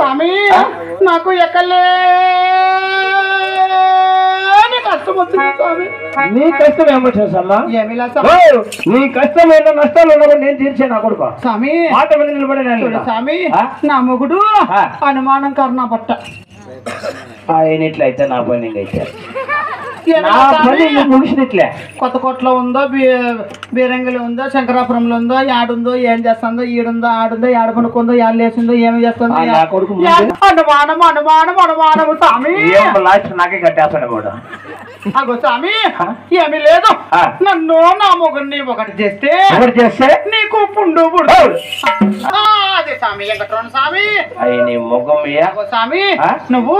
స్వామి నాకు ఎక్కలే కష్టం వచ్చింది స్వామి. నీ కష్టం ఏమొచ్చిందమ్మా? ఏమిలా నీ కష్టం ఏదో నష్టాలు ఉన్నప్పుడు నేను తీర్చే నా కొడుకు స్వామి. మాట మీద నిలబడి స్వామి నా మొగుడు అనుమానం కారణం పట్ట ఆయన ఇట్లయితే నా పని అయితే నా పని ముగిసినట్లే. కొత్త కోట్లో ఉందో బీరంగిలో ఉందో శంకరాపురంలో ఉందో యాడుందో ఏం చేస్తుందో ఈడుందో ఆడుందో ఏడ పనుకుందో ఏడు లేచిందో ఏమి చేస్తుందో అనుమానం అనుమానం అనుమానము స్వామి. లాస్ట్ నాకే కట్టేస్తాడు కూడా. అగో స్వామి ఏమి లేదు, నన్ను నా మొగుడిని ఒకటి చేస్తే నీకు పుండు పుడు. అదే స్వామి వెంకటరమణ స్వామి. స్వామి నువ్వు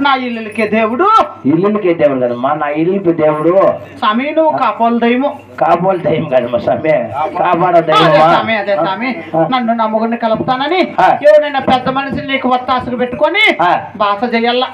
నా ఇల్లుకే దేవుడు. ఇల్లుకే దేవుడు కదమ్మా, నా ఇల్లుకి దేవుడు స్వామి. నువ్వు కాపోలు దయ్యము. కాపోలు దయ్యం కదమ్మా స్వామి, కాపాడ స్వామి. అదే స్వామి నన్ను నా మొగుడిని కలుపుతానని ఎవరైనా పెద్ద మనిషిని నీకు వత్తాసుకు పెట్టుకొని భాష చెయ్యాల.